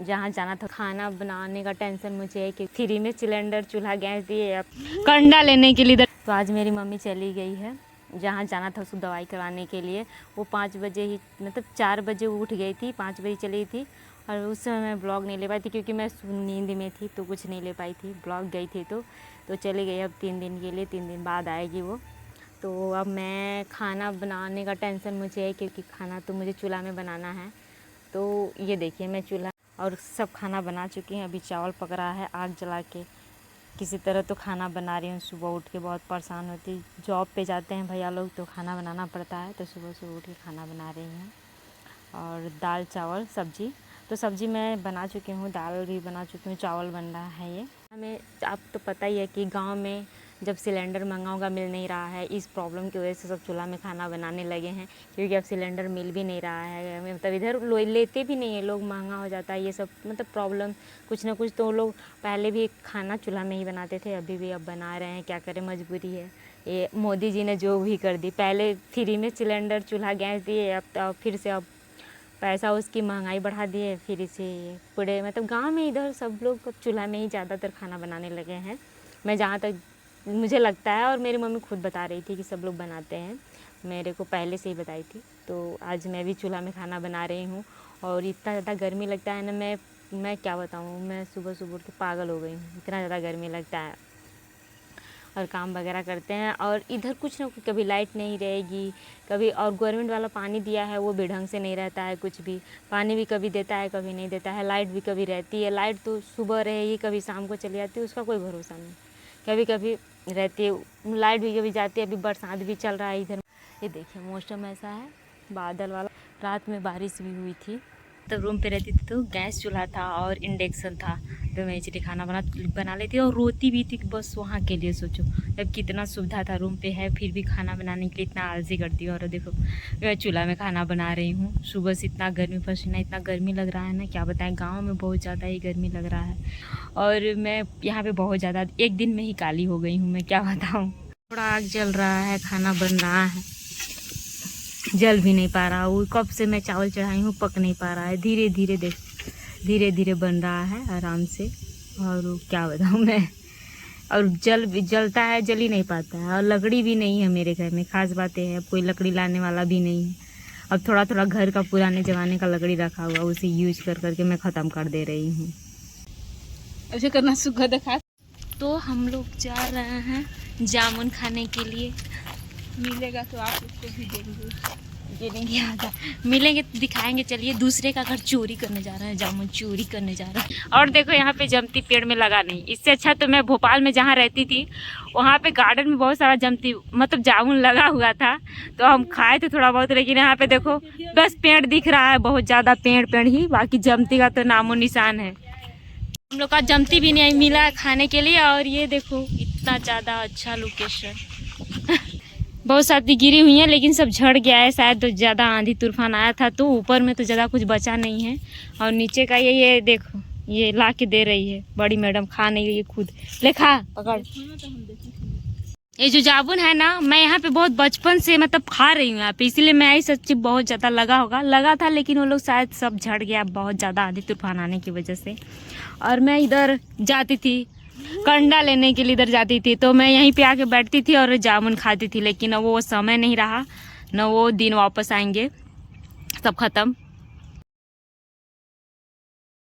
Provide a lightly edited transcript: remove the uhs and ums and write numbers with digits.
जहाँ जाना था। खाना बनाने का टेंशन मुझे है कि फ्री में सिलेंडर चूल्हा गैस दिए, अब कंडा लेने के लिए। तो आज मेरी मम्मी चली गई है जहाँ जाना था उसको दवाई करवाने के लिए। वो 5 बजे ही, मतलब 4 बजे उठ गई थी, 5 बजे चली थी। और उस समय मैं ब्लॉग नहीं ले पाई थी क्योंकि मैं नींद में थी, तो कुछ नहीं ले पाई थी। ब्लॉग गई थी तो चली गई। अब 3 दिन के लिए, 3 दिन बाद आएगी वो। तो अब मैं खाना बनाने का टेंशन मुझे है क्योंकि खाना तो मुझे चूल्हा में बनाना है। तो ये देखिए मैं चूल्हा और सब खाना बना चुकी हूँ। अभी चावल पक रहा है आग जला के, किसी तरह तो खाना बना रही हूँ। सुबह उठ के बहुत परेशान होती, जॉब पे जाते हैं भैया लोग तो खाना बनाना पड़ता है, तो सुबह सुबह उठ के खाना बना रही हूँ। और दाल चावल सब्जी, तो सब्जी मैं बना चुकी हूँ, दाल भी बना चुकी हूँ, चावल बन रहा है। ये हमें आप तो पता ही है कि गांव में जब सिलेंडर महंगा होगा, मिल नहीं रहा है, इस प्रॉब्लम की वजह से सब चूल्हा में खाना बनाने लगे हैं। क्योंकि अब सिलेंडर मिल भी नहीं रहा है, मतलब इधर लेते भी नहीं है लोग, महंगा हो जाता है ये सब, मतलब प्रॉब्लम कुछ ना कुछ। तो लोग पहले भी खाना चूल्हा में ही बनाते थे, अभी भी अब बना रहे हैं, क्या करें, मजबूरी है। ये मोदी जी ने जो भी कर दी, पहले फ्री में सिलेंडर चूल्हा गैस दिए, अब फिर से अब पैसा उसकी महंगाई बढ़ा दिए। फिर इसे पूरे मतलब गांव में इधर सब लोग चूल्हा में ही ज़्यादातर खाना बनाने लगे हैं। मैं जहाँ तक मुझे लगता है, और मेरी मम्मी खुद बता रही थी कि सब लोग बनाते हैं, मेरे को पहले से ही बताई थी। तो आज मैं भी चूल्हा में खाना बना रही हूँ। और इतना ज़्यादा गर्मी लगता है ना, मैं क्या बताऊँ, मैं सुबह सुबह उठ के पागल हो गई हूँ, इतना ज़्यादा गर्मी लगता है। और काम वगैरह करते हैं, और इधर कुछ ना कुछ, कभी लाइट नहीं रहेगी कभी, और गवर्नमेंट वाला पानी दिया है वो भी ढंग से नहीं रहता है, कुछ भी पानी भी कभी देता है कभी नहीं देता है। लाइट भी कभी रहती है, लाइट तो सुबह रहेगी कभी शाम को चली जाती है, उसका कोई भरोसा नहीं। कभी कभी रहती है लाइट भी, कभी जाती है। अभी बरसात भी चल रहा है इधर, ये देखिए मौसम ऐसा है बादल वाला। रात में बारिश भी हुई थी। तब रूम पे रहती थी तो गैस चूल्हा था और इंडक्शन था, तो मैं इसलिए खाना बना लेती और रोती भी थी बस वहाँ के लिए। सोचो जब कितना सुविधा था, रूम पे है फिर भी खाना बनाने के लिए इतना आलसी करती हूँ। और देखो मैं चूल्हा में खाना बना रही हूँ। सुबह से इतना गर्मी, पसीना, इतना गर्मी लग रहा है ना, क्या बताएं। गाँव में बहुत ज़्यादा ही गर्मी लग रहा है, और मैं यहाँ पे बहुत ज़्यादा एक दिन में ही काली हो गई हूँ, मैं क्या बताऊँ। थोड़ा आग जल रहा है, खाना बन रहा है, जल भी नहीं पा रहा। वो कब से मैं चावल चढ़ाई हूँ, पक नहीं पा रहा है। धीरे धीरे धीरे धीरे बन रहा है आराम से। और क्या बताऊँ मैं, और जलता है, जल ही नहीं पाता है। और लकड़ी भी नहीं है मेरे घर में, खास बातें हैं, अब कोई लकड़ी लाने वाला भी नहीं है। अब थोड़ा थोड़ा घर का पुराने ज़माने का लकड़ी रखा हुआ, उसे यूज कर करके मैं ख़त्म कर दे रही हूँ। ऐसे करना सुखा दिखा। तो हम लोग जा रहे हैं जामुन खाने के लिए। मिलेगा तो आप उसको भी देंगे आधा, मिलेंगे तो दिखाएंगे। चलिए, दूसरे का घर चोरी करने जा रहे हैं, जामुन चोरी करने जा रहे हैं। और देखो यहाँ पे जमती पेड़ में लगा नहीं, इससे अच्छा तो मैं भोपाल में जहाँ रहती थी वहाँ पे गार्डन में बहुत सारा जमती मतलब जामुन लगा हुआ था, तो हम खाए थे थोड़ा बहुत। लेकिन यहाँ पे देखो बस पेड़ दिख रहा है, बहुत ज़्यादा पेड़ ही, बाकी जमती का तो नामो निशान है। हम लोग का जमती भी नहीं मिला खाने के लिए। और ये देखो इतना ज़्यादा अच्छा लोकेशन बहुत सारी गिरी हुई हैं, लेकिन सब झड़ गया है शायद, तो ज़्यादा आंधी तूफान आया था, तो ऊपर में तो ज़्यादा कुछ बचा नहीं है। और नीचे का ये देखो, ये ला के दे रही है बड़ी मैडम, खा नहीं रही है खुद, ले खा पकड़। ये जो जामुन है ना, मैं यहाँ पे बहुत बचपन से मतलब खा रही हूँ यहाँ पे, इसीलिए मैं आई। सच्ची बहुत ज़्यादा लगा था, लेकिन वो लोग शायद सब झड़ गया बहुत ज़्यादा आंधी तूफान आने की वजह से। और मैं इधर जाती थी कंडा लेने के लिए, इधर जाती थी, तो मैं यहीं पे आके बैठती थी और जामुन खाती थी। लेकिन अब वो समय नहीं रहा, न वो दिन वापस आएंगे, सब खत्म।